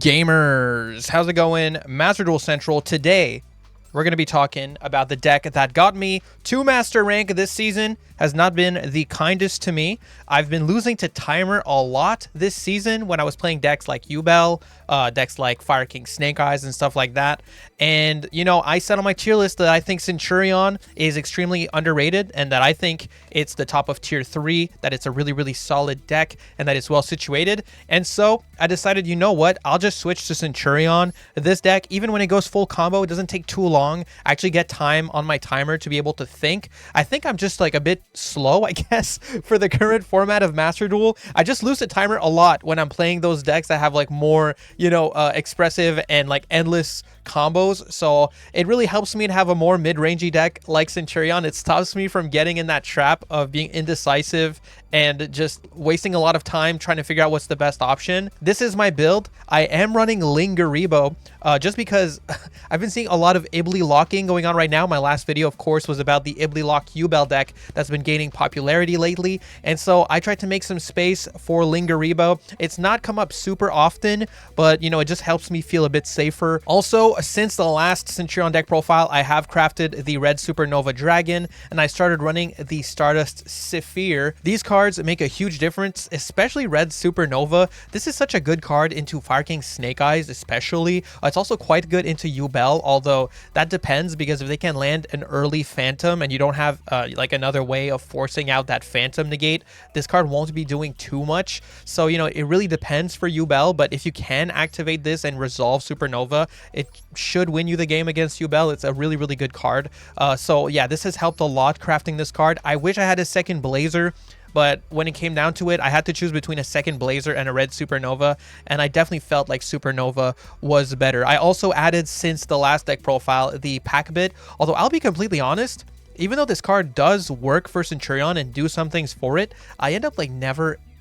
Gamers, how's it going? Master Duel Central. Today, we're going to be talking about the deck that got me to Master Rank this season. Has not been the kindest to me. I've been losing to Timer a lot this season when I was playing decks like Yubel, decks like Fire King Snake Eyes and stuff like that. And, you know, I said on my tier list that I think Centurion is extremely underrated and that I think it's the top of tier 3, that it's a really, really solid deck and that it's well situated. And so I decided, you know what, I'll just switch to Centurion. This deck, even when it goes full combo, it doesn't take too long. I actually get time on my timer to be able to think. I think I'm just like a bit slow, I guess, for the current format of Master Duel. I just lose the timer a lot when I'm playing those decks that have like more, you know, expressive and like endless combos. So it really helps me to have a more mid-rangey deck like Centurion. It stops me from getting in that trap of being indecisive and just wasting a lot of time trying to figure out what's the best option. This is my build. I am running Lingaribo just because I've been seeing a lot of Ibli locking going on right now. My last video, of course, was about the Ibli lock Yubel deck that's been gaining popularity lately. And so I tried to make some space for Lingaribo. It's not come up super often, but, you know, it just helps me feel a bit safer. Also, since the last Centurion deck profile, I have crafted the Red Supernova Dragon, and I started running the Stardust Saphir. These cards make a huge difference, especially Red Supernova. This is such a good card into Fire King Snake Eyes, especially. It's also quite good into Yubel, although that depends, because if they can land an early Phantom and you don't have like another way of forcing out that Phantom negate, this card won't be doing too much. So, you know, it really depends for Yubel, but if you can activate this and resolve Supernova, it should win you the game against Yubel. It's a really, really good card. So yeah, this has helped a lot crafting this card. I wish I had a second Blazer, but when it came down to it, I had to choose between a second Blazer and a Red Supernova, and I definitely felt like Supernova was better. I also added, since the last deck profile, the Pack Bit, although I'll be completely honest, even though this card does work for Centurion and do some things for it, I end up like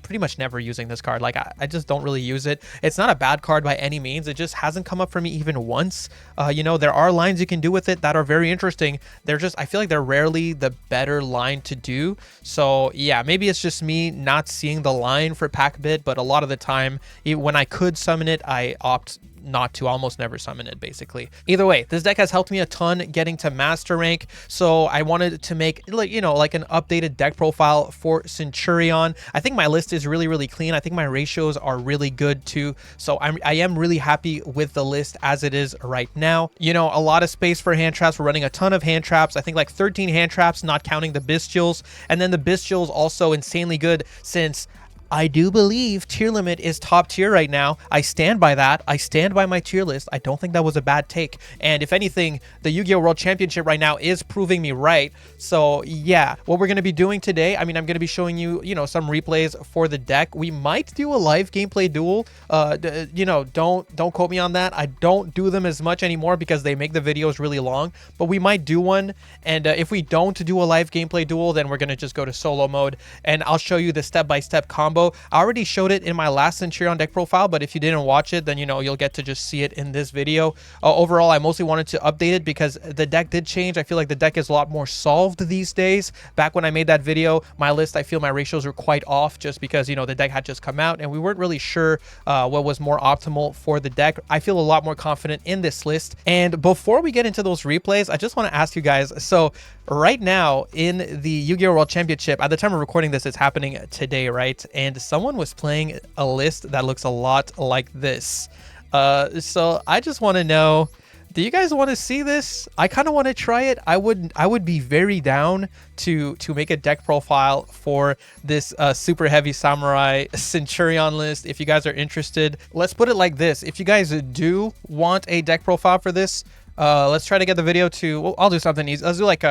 pretty much never using this card. Like I just don't really use it. It's not a bad card by any means. It just hasn't come up for me even once. You know, there are lines you can do with it that are very interesting. They're just, I feel like they're rarely the better line to do. So yeah, maybe it's just me not seeing the line for Pack Bit, but a lot of the time, when I could summon it, I opt not to. Almost never summon it, basically. Either way, this deck has helped me a ton getting to Master Rank, so I wanted to make, like, you know, like an updated deck profile for Centurion. I think my list is really, really clean. I think my ratios are really good too, so I am really happy with the list as it is right now. You know, a lot of space for hand traps. We're running a ton of hand traps. I think like 13 hand traps, not counting the Bestials, and then the Bestials also insanely good, since I do believe tier limit is top tier right now. I stand by that. I stand by my tier list. I don't think that was a bad take. And if anything, the Yu-Gi-Oh! World Championship right now is proving me right. So yeah, what we're going to be doing today, I mean, I'm going to be showing you, you know, some replays for the deck. We might do a live gameplay duel. You know, don't quote me on that. I don't do them as much anymore because they make the videos really long, but we might do one. And if we don't do a live gameplay duel, then we're going to just go to solo mode, and I'll show you the step-by-step combo. I already showed it in my last Centurion deck profile, but if you didn't watch it, then, you know, you'll get to just see it in this video. Overall, I mostly wanted to update it because the deck did change. I feel like the deck is a lot more solved these days. Back when I made that video, my list, I feel my ratios were quite off just because, you know, the deck had just come out and we weren't really sure what was more optimal for the deck. I feel a lot more confident in this list. And before we get into those replays, I just want to ask you guys, so right now in the Yu-Gi-Oh! World Championship, at the time of recording this, it's happening today, right? And someone was playing a list that looks a lot like this. So I just want to know, do you guys want to see this? I kind of want to try it. I would be very down to make a deck profile for this super heavy samurai Centurion list. If you guys are interested, let's put it like this. If you guys do want a deck profile for this, let's try to get the video to, well, I'll do something easy. Let's do like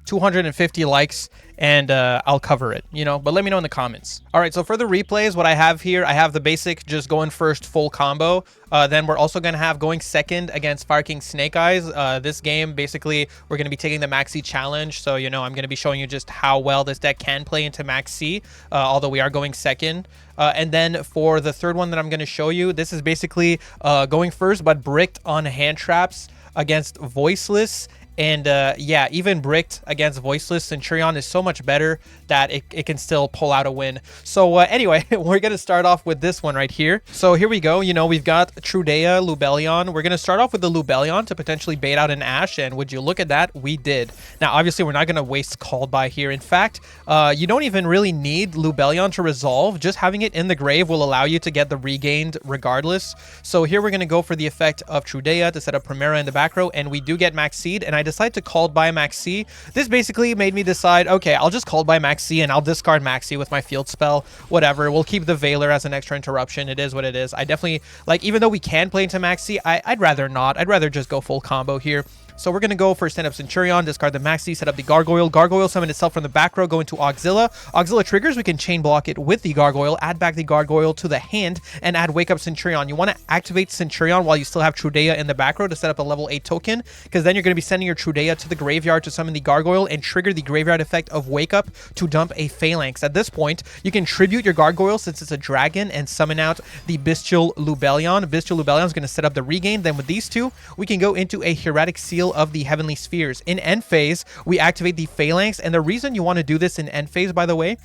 250 likes and I'll cover it, you know, but let me know in the comments. All right, so for the replays, what I have here, I have the basic just going first full combo. Then we're also going to have going second against Fire King Snake Eyes. This game, basically, we're going to be taking the Maxx C challenge. So, you know, I'm going to be showing you just how well this deck can play into Maxx C, although we are going second. And then for the third one that I'm going to show you, this is basically going first, but bricked on hand traps against Voiceless And yeah, even bricked against Voiceless, Centurion is so much better that it can still pull out a win. So anyway, we're going to start off with this one right here. So here we go. You know, we've got Trudea, Lubellion. We're going to start off with the Lubellion to potentially bait out an Ashe. And would you look at that? We did. Now, obviously, we're not going to waste Called By here. In fact, you don't even really need Lubellion to resolve. Just having it in the grave will allow you to get the regained regardless. So here we're going to go for the effect of Trudea to set up Primera in the back row. And we do get Maxx C. And I decide to Called By Maxx C. This basically made me decide, okay, I'll just Called By Maxx C and I'll discard Maxx C with my field spell. Whatever. We'll keep the Veiler as an extra interruption. It is what it is. I definitely, like, even though we can play into Maxx C, I'd rather not. I'd rather just go full combo here. So we're going to go for stand-up Centurion, discard the Maxx C, set up the Gargoyle. Gargoyle summon itself from the back row, go into Auxilla. Auxilla triggers, we can chain block it with the Gargoyle, add back the Gargoyle to the hand, and add Wake Up Centurion. You want to activate Centurion while you still have Trudea in the back row to set up a level 8 token, because then you're going to be sending your Trudea to the graveyard to summon the Gargoyle and trigger the graveyard effect of Wake Up to dump a Phalanx. At this point, you can tribute your Gargoyle since it's a dragon and summon out the Bestial Lubellion. Bestial Lubellion is going to set up the regain. Then with these two, we can go into a Hieratic Seal of the Heavenly Spheres. In end phase, we activate the Phalanx, and the reason you want to do this in end phase, by the way,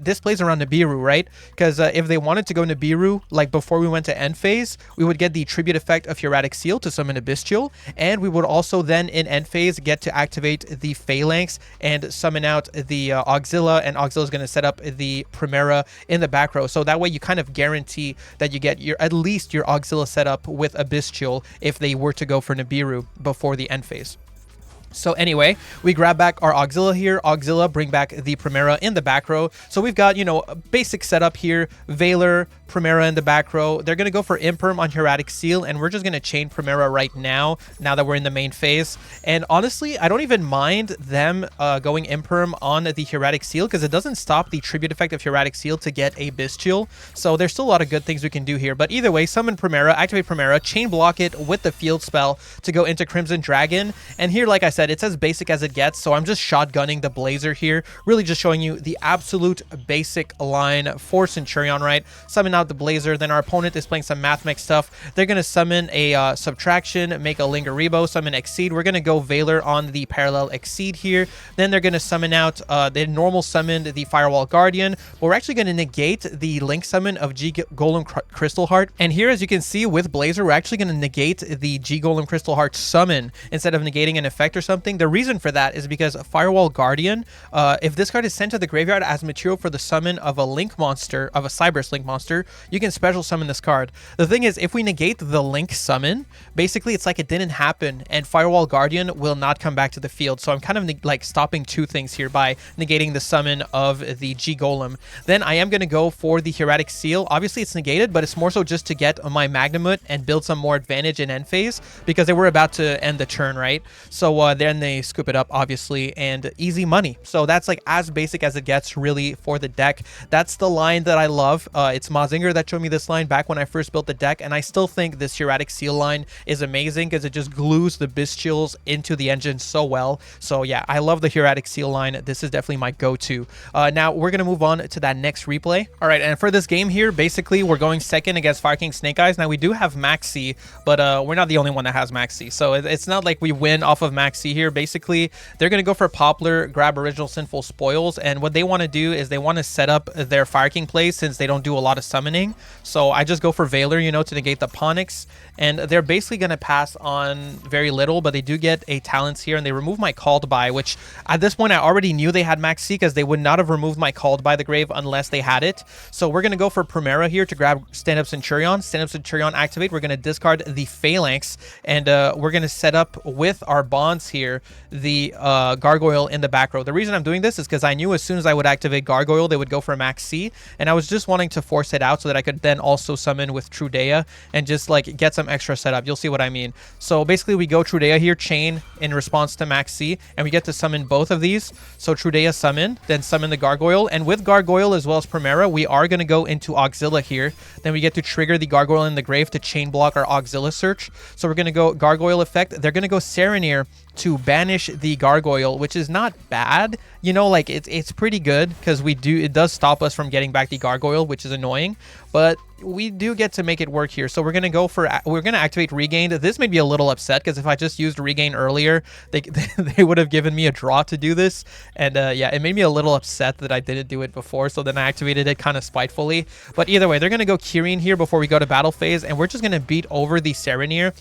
this plays around Nibiru, right? Because if they wanted to go Nibiru, like before we went to end phase, we would get the tribute effect of Hieratic Seal to summon a Bestial, and we would also then in end phase get to activate the Phalanx and summon out the Auxilla, and Auxilla is going to set up the Primera in the back row. So that way you kind of guarantee that you get your at least your Auxilla set up with a Bestial if they were to go for Nibiru before the end phase. So anyway, we grab back our Auxilla here. Auxilla, bring back the Primera in the back row. So we've got, you know, a basic setup here. Veiler, Primera in the back row. They're going to go for Imperm on Hieratic Seal, and we're just going to chain Primera right now that we're in the main phase. And honestly, I don't even mind them going Imperm on the Hieratic Seal because it doesn't stop the tribute effect of Hieratic Seal to get a Bestial. So there's still a lot of good things we can do here. But either way, summon Primera, activate Primera, chain block it with the field spell to go into Crimson Dragon. And here, like I said, it's as basic as it gets, so I'm just shotgunning the Blazer here, really just showing you the absolute basic line for Centurion, right? Summon out the Blazer, then our opponent is playing some Mathmech stuff. They're going to summon a Subtraction, make a Lingeribo, summon Exceed. We're going to go Veiler on the Parallel Exceed here. Then they're going to summon out, they normal summoned the Firewall Guardian, but we're actually going to negate the Link summon of G Golem Crystal Heart. And here, as you can see with Blazer, we're actually going to negate the G Golem Crystal Heart summon instead of negating an effect or something. The reason for that is because Firewall Guardian, if this card is sent to the graveyard as material for the summon of a Link monster, of a Cyberse Link monster, you can special summon this card. The thing is, if we negate the Link summon, basically it's like it didn't happen, and Firewall Guardian will not come back to the field. So I'm kind of like stopping two things here by negating the summon of the G Golem. Then I am going to go for the Hieratic Seal. Obviously it's negated, but it's more so just to get my Magnamut and build some more advantage in end phase because they were about to end the turn, right? So then they scoop it up, obviously, and easy money. So that's like as basic as it gets really for the deck. That's the line that I love. It's Mazinger that showed me this line back when I first built the deck, and I still think this Hieratic Seal line is amazing because it just glues the Bestials into the engine so well. So yeah, I love the Hieratic Seal line. This is definitely my go-to. Now we're going to move on to that next replay. All right, and for this game here, basically we're going second against Fire King Snake Eyes. Now we do have Maxx C, but we're not the only one that has Maxx C. So it's not like we win off of Maxx C here. Basically, they're going to go for Poplar, grab Original Sinful Spoils, and what they want to do is they want to set up their Fire King plays since they don't do a lot of summoning. So I just go for Veiler, you know, to negate the Ponix, and they're basically going to pass on very little, but they do get a Talents here, and they remove my Called By, which at this point I already knew they had Maxx C because they would not have removed my Called By the grave unless they had it. So we're going to go for Primera here to grab Stand-Up Centurion. Stand-Up Centurion activate. We're going to discard the Phalanx, and we're going to set up with our bonds here the Gargoyle in the back row. The reason I'm doing this is because I knew as soon as I would activate Gargoyle, they would go for Maxx C, and I was just wanting to force it out so that I could then also summon with Trudea and just like get some extra setup. You'll see what I mean. So basically we go Trudea here, chain in response to Maxx C, and we get to summon both of these. So Trudea summon, then summon the Gargoyle, and with Gargoyle as well as Primera, we are going to go into Auxilla here. Then we get to trigger the Gargoyle in the grave to chain block our Auxilla search. So we're going to go Gargoyle effect. They're going to go Serenir to banish the Gargoyle, which is not bad. You know, like it's pretty good because it does stop us from getting back the Gargoyle, which is annoying. But we do get to make it work here. So we're going to activate Regained. This made me a little upset because if I just used Regain earlier, they would have given me a draw to do this. And yeah, it made me a little upset that I didn't do it before. So then I activated it kind of spitefully. But either way, they're going to go Kirin here before we go to battle phase. And we're just going to beat over the Serenir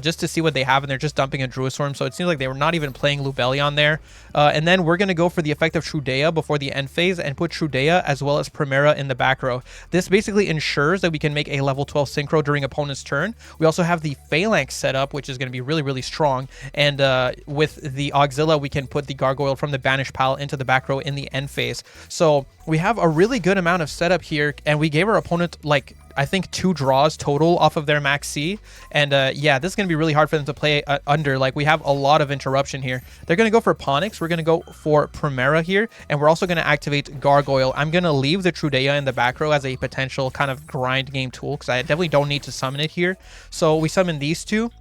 just to see what they have. And they're just dumping a Druisworm. So it seems like they were not even playing Lubellion there. And then we're going to go for the effect of Trudea before the end phase and put Trudea as well as Primera in the back row. This basically ensures that we can make a level 12 synchro during opponent's turn. We also have the Phalanx set up, which is going to be really, really strong. And with the Auxilla, we can put the Gargoyle from the Banished Pal into the back row in the end phase. So we have a really good amount of setup here, and we gave our opponent, like, I think 2 draws total off of their Maxx C. And yeah, this is going to be really hard for them to play under. Like, we have a lot of interruption here. They're going to go for Ponix. We're going to go for Primera here. And we're also going to activate Gargoyle. I'm going to leave the Trudea in the back row as a potential kind of grind game tool because I definitely don't need to summon it here. So we summon these two.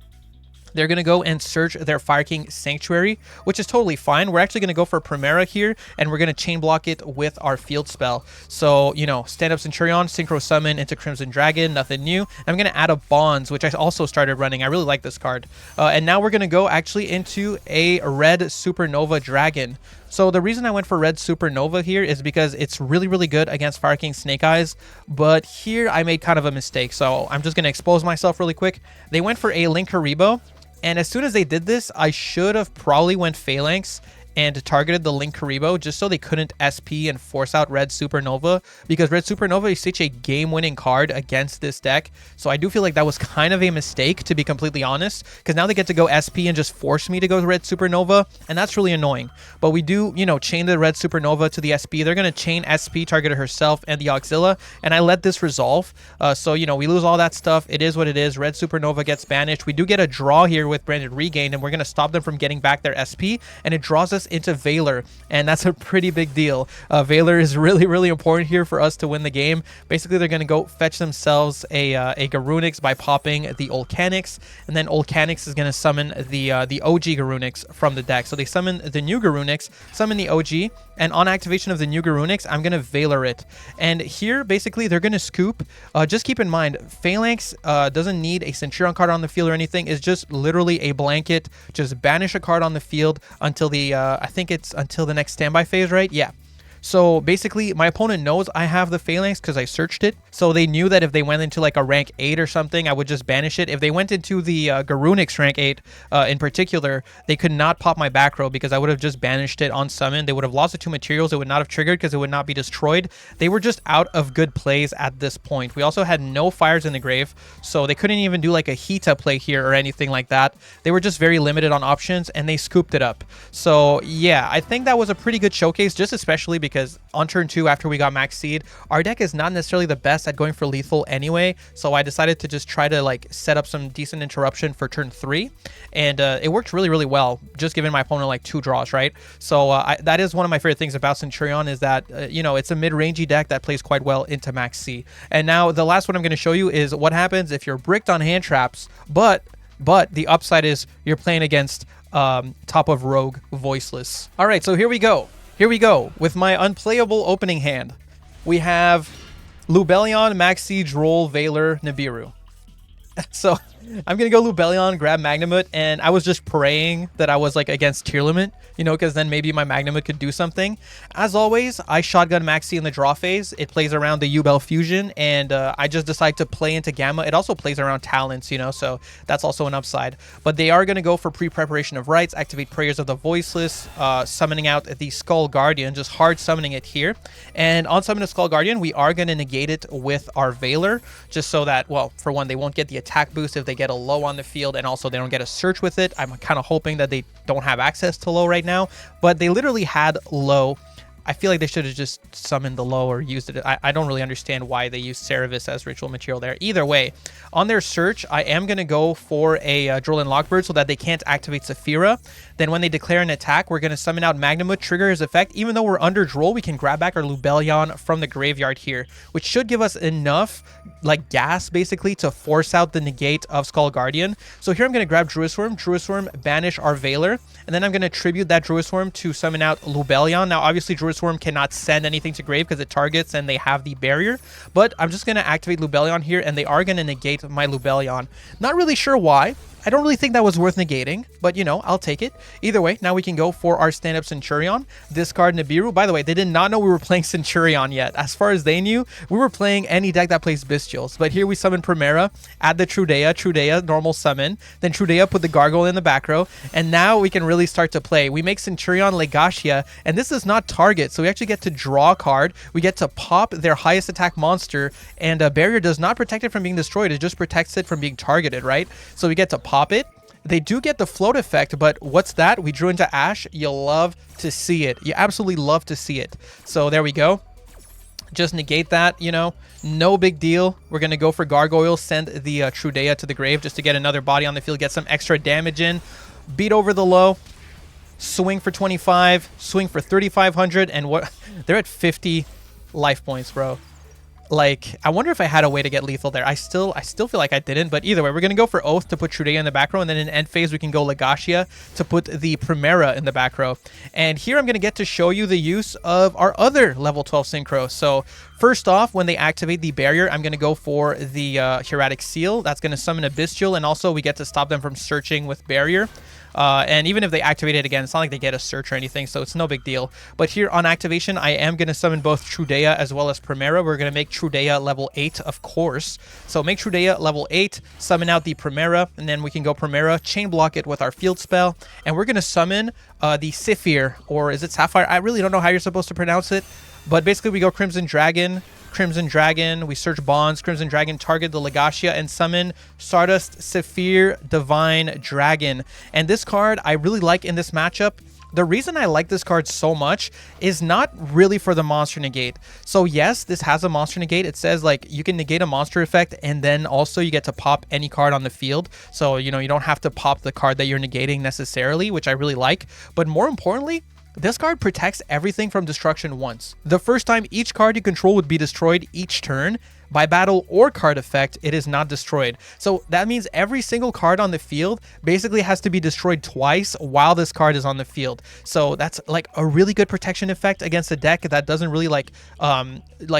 They're going to go and search their Fire King Sanctuary, which is totally fine. We're actually going to go for Primera here, and we're going to chain block it with our field spell. So, you know, stand up Centurion, synchro summon into Crimson Dragon, nothing new. I'm going to add a Bonds, which I also started running. I really like this card. And now we're going to go actually into a red Supernova Dragon. So the reason I went for red Supernova here is because it's really, really good against Fire King Snake Eyes. But here I made kind of a mistake. So I'm just going to expose myself really quick. They went for a Linkuriboh. And as soon as they did this, I should have probably went Phalanx and targeted the Linkuriboh just so they couldn't SP and force out Red Supernova, because Red Supernova is such a game-winning card against this deck. So I do feel like that was kind of a mistake, to be completely honest, because now they get to go SP and just force me to go Red Supernova, and that's really annoying. But we do, you know, chain the Red Supernova to the SP. They're going to chain SP, target herself and the Auxilla, and I let this resolve. So, you know, we lose all that stuff. It is what it is. Red Supernova gets banished. We do get a draw here with Branded Regain, and we're going to stop them from getting back their SP, and it draws us into Valor, and that's a pretty big deal. Valor is really, really important here for us to win the game. Basically, they're going to go fetch themselves a Garunix by popping the Olcanix, and then Olcanix is going to summon the OG Garunix from the deck. So they summon the new Garunix, summon the OG, and on activation of the new Garunix, I'm going to Valor it. And here, basically, they're going to scoop. Just keep in mind, Phalanx doesn't need a Centurion card on the field or anything. It's just literally a blanket. Just banish a card on the field until the, I think it's until the next standby phase, right? Yeah. So basically, my opponent knows I have the Phalanx because I searched it. So they knew that if they went into like a rank 8 or something, I would just banish it. If they went into the Garunix rank 8 in particular, they could not pop my back row because I would have just banished it on summon. They would have lost the 2 materials. It would not have triggered because it would not be destroyed. They were just out of good plays at this point. We also had no fires in the grave, so they couldn't even do like a Hita play here or anything like that. They were just very limited on options, and they scooped it up. So yeah, I think that was a pretty good showcase, just especially because on turn 2, after we got Maxx Seed, our deck is not necessarily the best at going for lethal anyway, so I decided to just try to like set up some decent interruption for turn 3, and it worked really, really well, just giving my opponent like 2 draws, right? So that is one of my favorite things about Centurion, is that, you know, it's a mid-rangey deck that plays quite well into Maxx C. And now the last one I'm going to show you is what happens if you're bricked on hand traps, but the upside is you're playing against top of Rogue Voiceless. All right, so here we go. Here we go with my unplayable opening hand. We have Lubellion, Maxx C, Droll, Valor, Nibiru. So I'm going to go Lubellion, grab Magnamut, and I was just praying that I was like against tier limit, you know, because then maybe my Magnamut could do something. As always, I shotgun Maxx C in the draw phase. It plays around the Yubel Fusion, and I just decide to play into Gamma. It also plays around Talents, you know, so that's also an upside. But they are going to go for pre-preparation of rights, activate Prayers of the Voiceless, summoning out the Skull Guardian, just hard summoning it here. And on summon the Skull Guardian, we are going to negate it with our Valor, just so that, well, for one, they won't get the attack boost if they get a low on the field, and also they don't get a search with it. I'm kind of hoping that they don't have access to low right now, but they literally had low. I feel like they should have just summoned the low or used it. I don't really understand why they used Cerevis as ritual material there. Either way, on their search, I am going to go for a Droll and Lockbird so that they can't activate Saphira. Then when they declare an attack, we're going to summon out Magnamut, trigger his effect. Even though we're under Droll, we can grab back our Lubellion from the graveyard here, which should give us enough like gas basically to force out the negate of Skull Guardian. So here I'm going to grab Druisworm, banish our Valor, and then I'm going to tribute that Druisworm to summon out Lubellion. Now obviously Druisworm Sworm cannot send anything to grave because it targets and they have the barrier. But I'm just going to activate Lubellion here, and they are going to negate my Lubellion. Not really sure why. I don't really think that was worth negating, but you know, I'll take it. Either way, now we can go for our stand-up Centurion. Discard Nibiru. By the way, they did not know we were playing Centurion yet. As far as they knew, we were playing any deck that plays Bestials. But here we summon Primera, add the Trudea, normal summon. Then Trudea put the Gargoyle in the back row, and now we can really start to play. We make Centurion Legacia, and this does not target, so we actually get to draw a card. We get to pop their highest attack monster, and a barrier does not protect it from being destroyed. It just protects it from being targeted, right? So we get to pop it. They do get the float effect, but what's that? We drew into Ash. You'll love to see it. You absolutely love to see it. So there we go. Just negate that, you know, no big deal. We're going to go for Gargoyle, send the Trudea to the grave just to get another body on the field, get some extra damage in, beat over the low, swing for 25, swing for 3,500, and what? They're at 50 life points, bro. Like, I wonder if I had a way to get lethal there. I still feel like I didn't, but either way, we're going to go for Oath to put Trudea in the back row, and then in end phase, we can go Legacia to put the Primera in the back row. And here I'm going to get to show you the use of our other level 12 Synchro. So first off, when they activate the barrier, I'm going to go for the Hieratic Seal. That's going to summon a Bestial, and also we get to stop them from searching with barrier. And even if they activate it again, it's not like they get a search or anything, so it's no big deal. But here on activation, I am going to summon both Trudea as well as Primera. We're going to make Trudea level 8, of course. So make Trudea level 8, summon out the Primera, and then we can go Primera, chain block it with our field spell, and we're going to summon the Saphir, or is it Sapphire? I really don't know how you're supposed to pronounce it, but basically we go Crimson Dragon, we search Bonds, Crimson Dragon, target the Legacia, and summon Stardust Saphir Divine Dragon. And this card I really like in this matchup. The reason I like this card so much is not really for the monster negate. So yes, this has a monster negate. It says like you can negate a monster effect, and then also you get to pop any card on the field. So, you know, you don't have to pop the card that you're negating necessarily, which I really like. But more importantly, this card protects everything from destruction once. The first time each card you control would be destroyed each turn. By battle or card effect, it is not destroyed. So that means every single card on the field basically has to be destroyed twice while this card is on the field. So that's like a really good protection effect against a deck that doesn't really like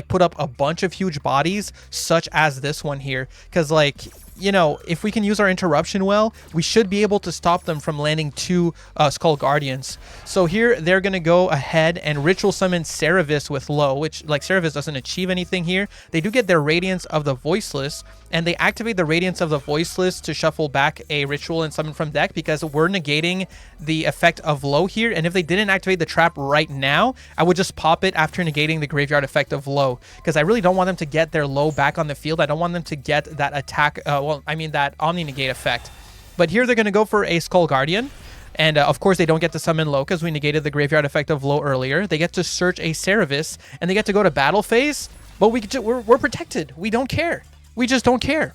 put up a bunch of huge bodies such as this one here. Because like, you know, if we can use our interruption well, we should be able to stop them from landing 2 Skull Guardians. So here they're going to go ahead and ritual summon Ceravis with low, which like Ceravis doesn't achieve anything here. They do get their Radiance of the Voiceless, and they activate the Radiance of the Voiceless to shuffle back a ritual and summon from deck because we're negating the effect of low here. And if they didn't activate the trap right now, I would just pop it after negating the graveyard effect of low, because I really don't want them to get their low back on the field. I don't want them to get that attack, that Omni Negate effect. But here they're going to go for a Skull Guardian. And of course, they don't get to summon low because we negated the graveyard effect of low earlier. They get to search a Ceravis, and they get to go to battle phase. But we're protected. We don't care. We just don't care.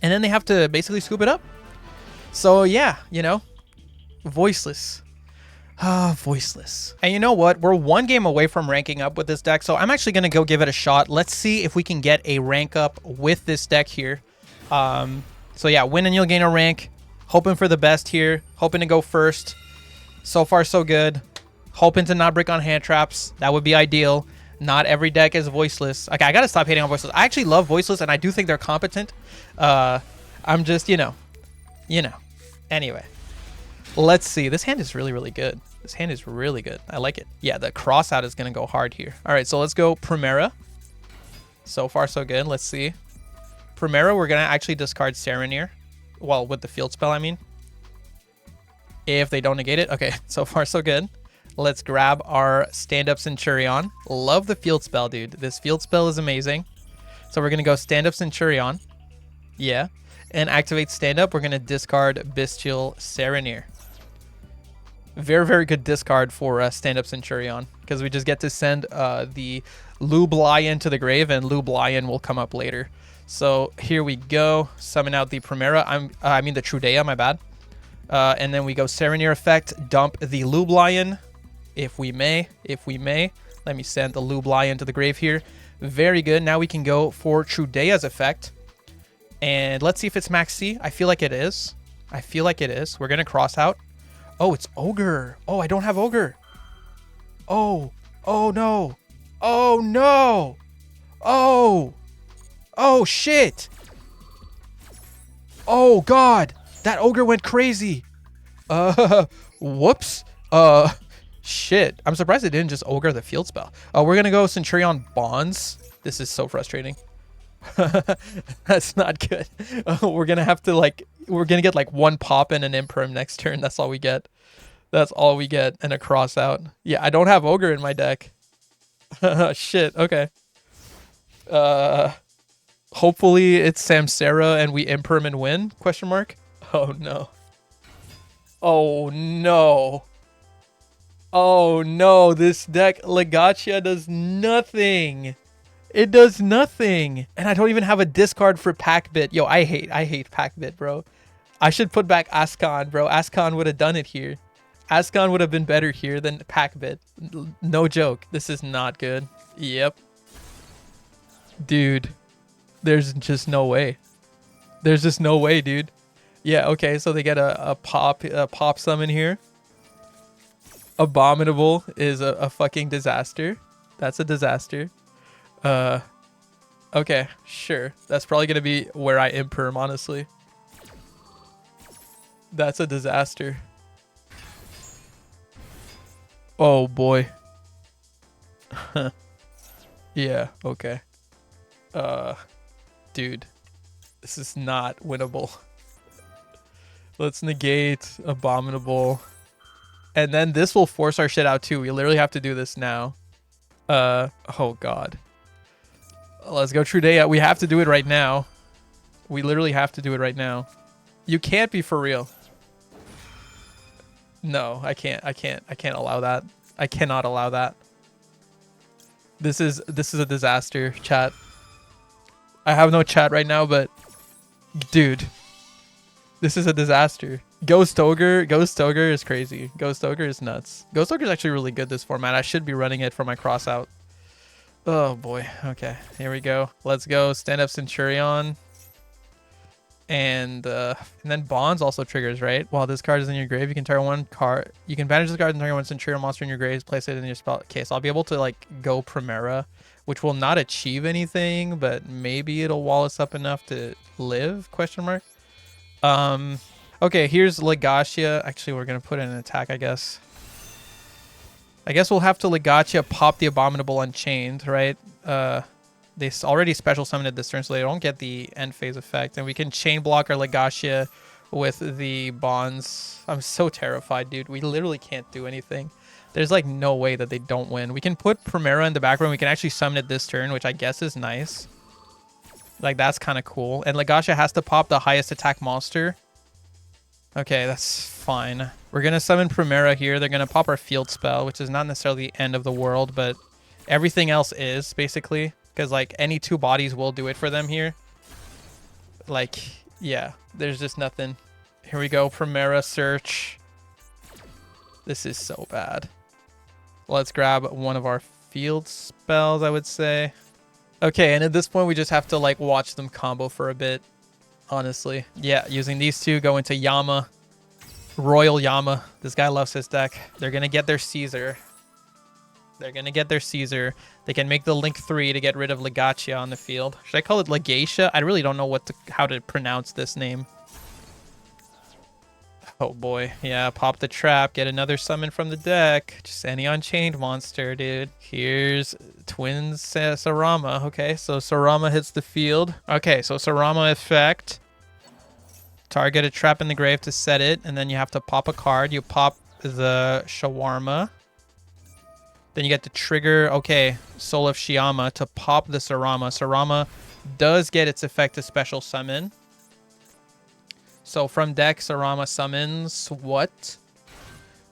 And then they have to basically scoop it up. So yeah, you know, Voiceless. Voiceless. And you know what? We're 1 game away from ranking up with this deck, so I'm actually going to go give it a shot. Let's see if we can get a rank up with this deck here. So yeah, win and you'll gain a rank. Hoping for the best here. Hoping to go first. So far, so good. Hoping to not break on hand traps. That would be ideal. Not every deck is Voiceless. Okay, I gotta stop hating on Voiceless. I actually love Voiceless, and I do think they're competent. I'm just, you know. Anyway, let's see. This hand is really, really good. This hand is really good. I like it. Yeah, the cross out is gonna go hard here. All right, so let's go Primera. So far, so good. Let's see. Primera, we're gonna actually discard Serenir. Well, with the field spell, I mean. If they don't negate it. Okay, so far, so good. Let's grab our stand-up Centurion. Love the field spell, dude. This field spell is amazing. So we're going to go stand-up Centurion. Yeah. And activate stand-up. We're going to discard Bestial Serenir. Very, very good discard for stand-up Centurion, because we just get to send the Lubellion to the grave, and Lubellion will come up later. So here we go. Summon out the Primera. I mean the Trudea, my bad. And then we go Serenir effect. Dump the Lubellion. If we may. Let me send the Lubellion to the grave here. Very good. Now we can go for Trudea's effect. And let's see if it's Maxx C. I feel like it is. We're going to cross out. Oh, it's Ogre. Oh, I don't have Ogre. Oh, Oh no. Oh no. Oh. Oh shit. Oh god. That ogre went crazy. Whoops. Shit. I'm surprised it didn't just ogre the field spell. We're gonna go Centurion Bonds. This is so frustrating. That's not good. We're gonna have to we're gonna get like one pop and an imperm next turn. That's all we get. That's all we get, and a cross out. Yeah, I don't have ogre in my deck. Shit. Okay. Hopefully it's Samsara and we imperm and win? Question mark. Oh no. Oh no. Oh no. This deck Legacia does nothing. It does nothing. And I don't even have a discard for Packbit. Yo, I hate Packbit, bro. I should put back Ascon, bro. Ascon would have done it here. Ascon would have been better here than Packbit. No joke. This is not good. Yep. Dude. There's just no way. There's just no way, dude. Yeah, okay, so they get a pop summon here. Abominable is a fucking disaster. That's a disaster. Okay, sure. That's probably gonna be where I imperm, honestly. That's a disaster. Oh boy. Yeah, okay. Dude, this is not winnable. Let's negate Abominable. And then this will force our shit out too. We literally have to do this now. Oh god. Let's go True Day. We have to do it right now. We literally have to do it right now. You can't be for real. No, I can't allow that. I cannot allow that. This is a disaster, chat. I have no chat right now, but dude, this is a disaster. Ghost Ogre is crazy. Ghost Ogre is nuts. Ghost Ogre is actually really good this format. I should be running it for my cross out. Oh boy. Okay, here we go. Let's go. Stand up Centurion. And then Bonds also triggers, right? While this card is in your grave, you can target one card. You can banish this card and target one Centurion monster in your grave. Place it in your spell. Okay, so I'll be able to like go Primera, which will not achieve anything, but maybe it'll wall us up enough to live? Question mark. Okay, here's Legacia. Actually, we're gonna put in an attack, I guess. I guess we'll have to Legacia pop the Abominable Unchained, right? They already special summoned it this turn, so they don't get the end phase effect. And we can chain block our Legacia with the Bonds. I'm so terrified, dude. We literally can't do anything. There's like no way that they don't win. We can put Primera in the background. We can actually summon it this turn, which I guess is nice. Like, that's kind of cool. And Legacia has to pop the highest attack monster. Okay, that's fine. We're going to summon Primera here. They're going to pop our field spell, which is not necessarily the end of the world, but everything else is, basically. Because, like, any two bodies will do it for them here. Like, yeah, there's just nothing. Here we go, Primera search. This is so bad. Let's grab one of our field spells, I would say. Okay, and at this point, we just have to, like, watch them combo for a bit, honestly. Yeah, using these two, go into Yama. Royal Yama. This guy loves his deck. They're going to get their Caesar. They're going to get their Caesar. They can make the Link 3 to get rid of Legacia on the field. Should I call it Legacia? I really don't know how to pronounce this name. Oh boy. Yeah, pop the trap. Get another summon from the deck. Just any Unchained monster, dude. Here's Twins Sarama. Okay, so Sarama hits the field. Okay, so Sarama effect. Target a trap in the grave to set it, and then you have to pop a card. You pop the Shawarma. Then you get to trigger, okay, Soul of Shiyama to pop the Sarama. Sarama does get its effect to special summon. So from deck, Sarama summons what?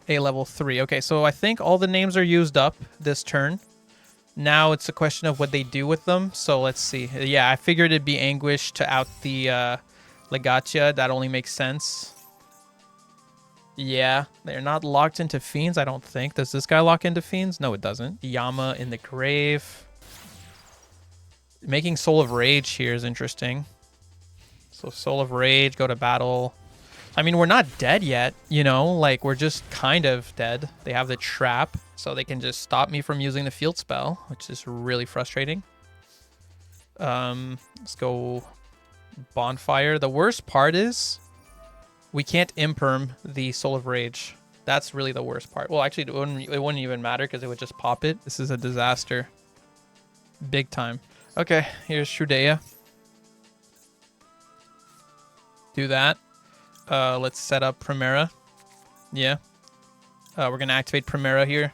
A level 3. Okay, so I think all the names are used up this turn. Now it's a question of what they do with them. So let's see. Yeah, I figured it'd be Anguish to out the Legacia. That only makes sense. Yeah, they're not locked into Fiends, I don't think. Does this guy lock into Fiends? No, it doesn't. Yama in the grave. Making Soul of Rage here is interesting. So Soul of Rage, go to battle. I mean, we're not dead yet, you know, like we're just kind of dead. They have the trap, so they can just stop me from using the field spell, which is really frustrating. Let's go bonfire. The worst part is we can't imperm the Soul of Rage. That's really the worst part. Well, actually, it wouldn't even matter because it would just pop it. This is a disaster. Big time. Okay, here's Shudea. Do that. Let's set up Primera. Yeah. We're going to activate Primera here.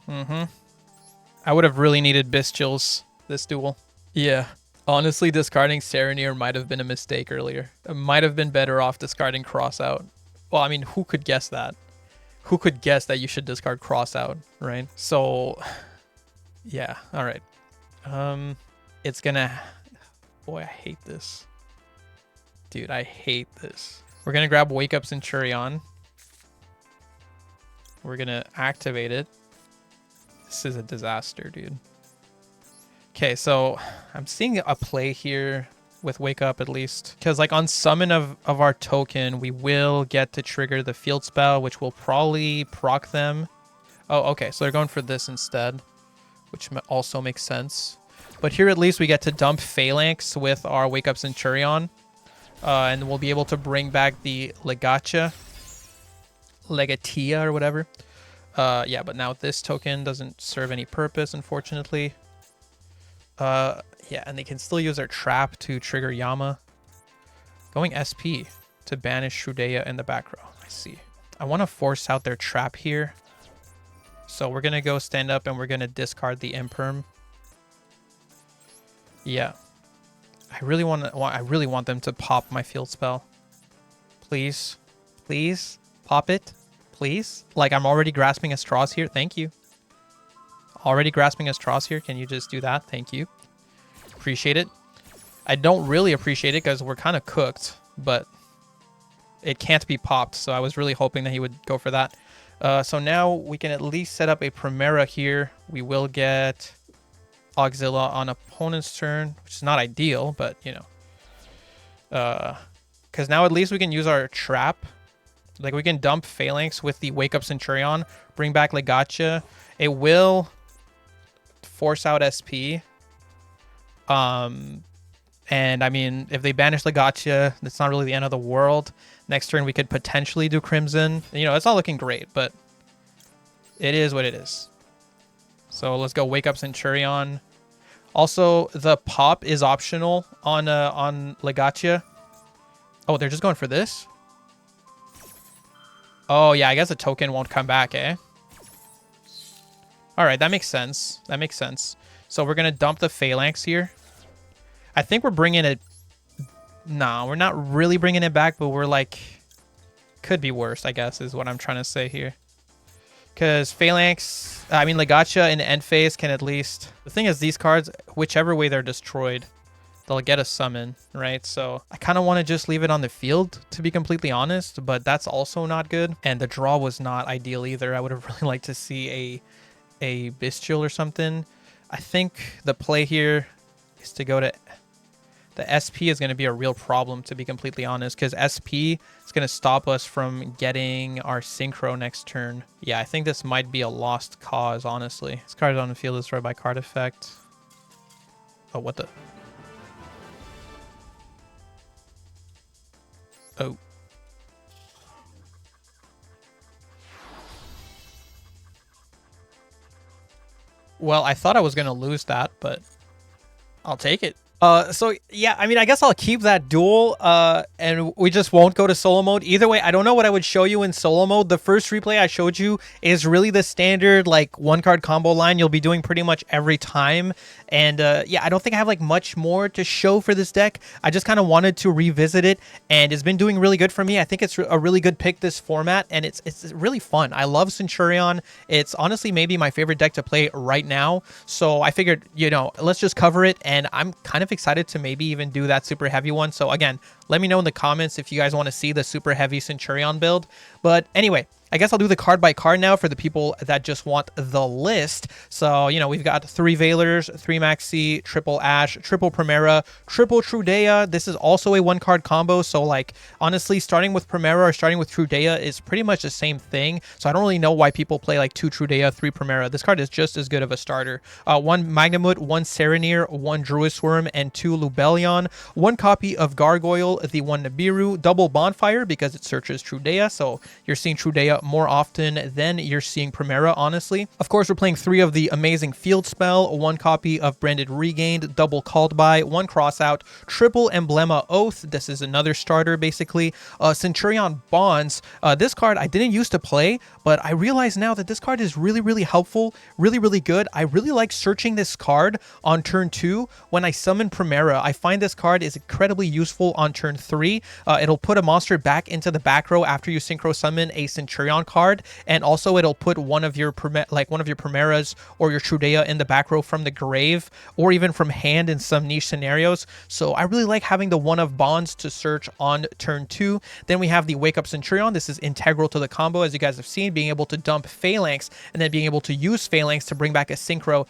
I would have really needed Bestials this duel. Yeah. Honestly, discarding Serenir might have been a mistake earlier. It might have been better off discarding Crossout. Well, I mean, who could guess that? Who could guess that you should discard Crossout, right? So, yeah. All right. It's going to... Boy, I hate this. Dude, I hate this. We're going to grab Wake Up Centurion. We're going to activate it. This is a disaster, dude. Okay, so I'm seeing a play here with Wake Up at least. Because like on summon of our token, we will get to trigger the field spell, which will probably proc them. Oh, okay, so they're going for this instead, which also makes sense. But here at least we get to dump Phalanx with our Wake Up Centurion. And we'll be able to bring back the Legatia or whatever. Yeah, but now this token doesn't serve any purpose, unfortunately. Yeah, and they can still use their trap to trigger Yama. Going SP to banish Shudea in the back row. I see. I want to force out their trap here. So we're going to go stand up and we're going to discard the Imperm. Yeah. I really want them to pop my field spell. Please. Please. Pop it. Please. Like, I'm already grasping at straws here. Thank you. Already grasping at straws here. Can you just do that? Thank you. Appreciate it. I don't really appreciate it because we're kind of cooked, but it can't be popped. So I was really hoping that he would go for that. So now we can at least set up a Primera here. We will get Auxilla on opponent's turn, which is not ideal, but you know, because now at least we can use our trap. Like we can dump Phalanx with the Wake Up Centurion, bring back Legatia. It will force out SP. And I mean, if they banish Legatia, that's not really the end of the world. Next turn we could potentially do Crimson. You know, it's not looking great, but it is what it is. So let's go Wake Up Centurion. Also, the pop is optional on Legatia. Oh, they're just going for this? Oh, yeah, I guess the token won't come back, eh? All right, that makes sense. That makes sense. So we're going to dump the Phalanx here. I think we're bringing it... No, we're not really bringing it back, but we're like... Could be worse, I guess, is what I'm trying to say here. Because Phalanx... I mean, Legatia in the end phase can at least... The thing is, these cards, whichever way they're destroyed, they'll get a summon, right? So I kind of want to just leave it on the field, to be completely honest, but that's also not good. And the draw was not ideal either. I would have really liked to see a Bestial or something. I think the play here is to go to... The SP is going to be a real problem, to be completely honest, because SP is going to stop us from getting our Synchro next turn. Yeah, I think this might be a lost cause, honestly. This card is on the field destroyed by card effect. Oh, what the... Oh. Well, I thought I was going to lose that, but I'll take it. So yeah, I mean, I guess I'll keep that duel, and we just won't go to solo mode. Either way, I don't know what I would show you in solo mode. The first replay I showed you is really the standard, like, one card combo line you'll be doing pretty much every time. And yeah, I don't think I have like much more to show for this deck. I just kind of wanted to revisit it, and it's been doing really good for me. I think it's a really good pick, this format, and it's really fun. I love Centurion. It's honestly maybe my favorite deck to play right now. So I figured, you know, let's just cover it, and I'm kind of excited to maybe even do that super heavy one. So again, let me know in the comments if you guys want to see the super heavy Centurion build. But anyway, I guess I'll do the card by card now for the people that just want the list. So, you know, we've got 3 Veilers, 3 Maxx C, triple Ash, triple Primera, triple Trudea. This is also a 1-card combo. So, like, honestly, starting with Primera or starting with Trudea is pretty much the same thing. So I don't really know why people play like 2 Trudea, 3 Primera. This card is just as good of a starter. 1 Magnamut, 1 Serenir, 1 Druisworm, and 2 Lubellion. 1 copy of Gargoyle, the 1 Nibiru, double Bonfire because it searches Trudea. So you're seeing Trudea more often than you're seeing Primera, honestly. Of course, we're playing 3 of the amazing field spell, 1 copy of Branded Regained, double Called By, 1 Crossout, triple Emblema Oath. This is another starter, basically. Centurion Bonds. This card I didn't used to play, but I realize now that this card is really, really helpful, really, really good. I really like searching this card on turn 2 when I summon Primera. I find this card is incredibly useful on turn 3. It'll put a monster back into the back row after you synchro summon a Centurion card, and also it'll put one of your Primeras or your Trudea in the back row from the grave or even from hand in some niche scenarios. So I really like having the 1 of Bonds to search on turn 2. Then we have the Wake Up Centurion. This is integral to the combo, as you guys have seen. Being able to dump Phalanx and then being able to use Phalanx to bring back a synchro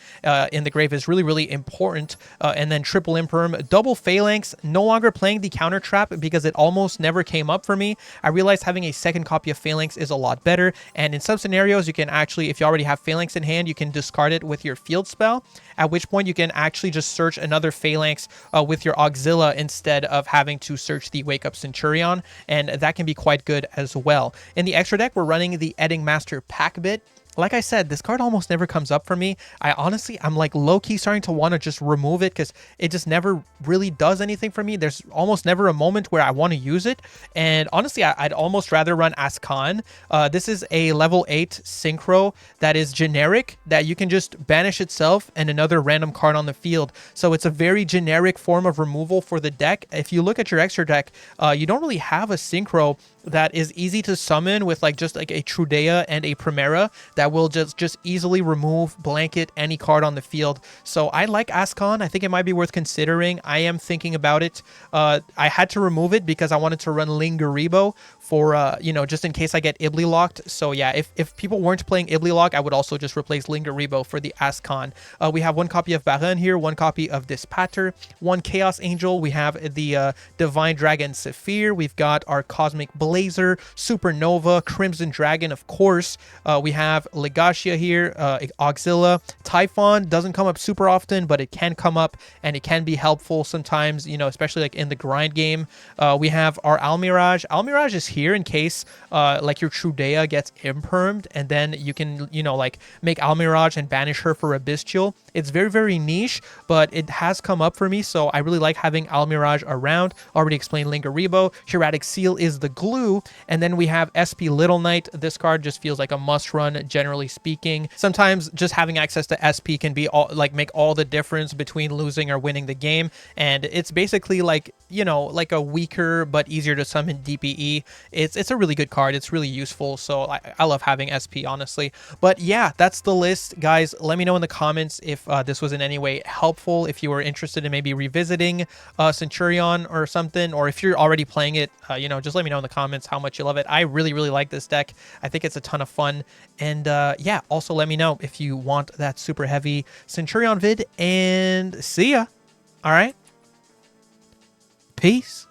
in the grave is really, really important. And then triple Imperm, double Phalanx, no longer playing the counter trap because it almost never came up for me. I realized having a 2nd copy of Phalanx is a lot better, and in some scenarios you can actually, if you already have Phalanx in hand, you can discard it with your field spell, at which point you can actually just search another Phalanx with your Auxilla instead of having to search the Wake Up Centurion, and that can be quite good as well. In the extra deck, we're running the Edding Master Pack Bit. Like I said, this card almost never comes up for me. I'm like low-key starting to want to just remove it because it just never really does anything for me. There's almost never a moment where I want to use it. And honestly, I'd almost rather run Ascan. This is a level 8 synchro that is generic, that you can just banish itself and another random card on the field. So it's a very generic form of removal for the deck. If you look at your extra deck, you don't really have a synchro that is easy to summon with like just like a Trudea and a Primera that will just easily remove, blanket any card on the field. So I like Ascan. I think it might be worth considering. I am thinking about it. I had to remove it because I wanted to run Lingaribo for, you know, just in case I get Ibli locked. So yeah, if people weren't playing Ibli lock, I would also just replace Lingaribo for the Ascan. We have 1 copy of Baron here, 1 copy of Dispater, 1 Chaos Angel. We have the Divine Dragon Saphir. We've got our Cosmic Blazer, Supernova, Crimson Dragon, of course. We have Legacia here, Auxilla. Typhon doesn't come up super often, but it can come up and it can be helpful sometimes, you know, especially like in the grind game. We have our Almirage. Almirage is here in case like your Trudea gets impermed, and then you can, you know, like make Almirage and banish her for a Bestial. It's very, very niche, but it has come up for me, so I really like having Almirage around. Already explained Lingaribo. Hieratic Seal is the glue, and then we have SP Little Knight. This card just feels like a must run, generally speaking. Sometimes just having access to SP can be all, like, make all the difference between losing or winning the game, and it's basically like, you know, like a weaker but easier to summon DPE. It's a really good card. It's really useful, so I love having SP, honestly. But yeah, that's the list, guys. Let me know in the comments if this was in any way helpful, if you were interested in maybe revisiting Centurion or something, or if you're already playing it, you know, just let me know in the comments how much you love it. I really, really like this deck. I think it's a ton of fun. And yeah, also let me know if you want that super heavy Centurion vid, and see ya. All right. Peace.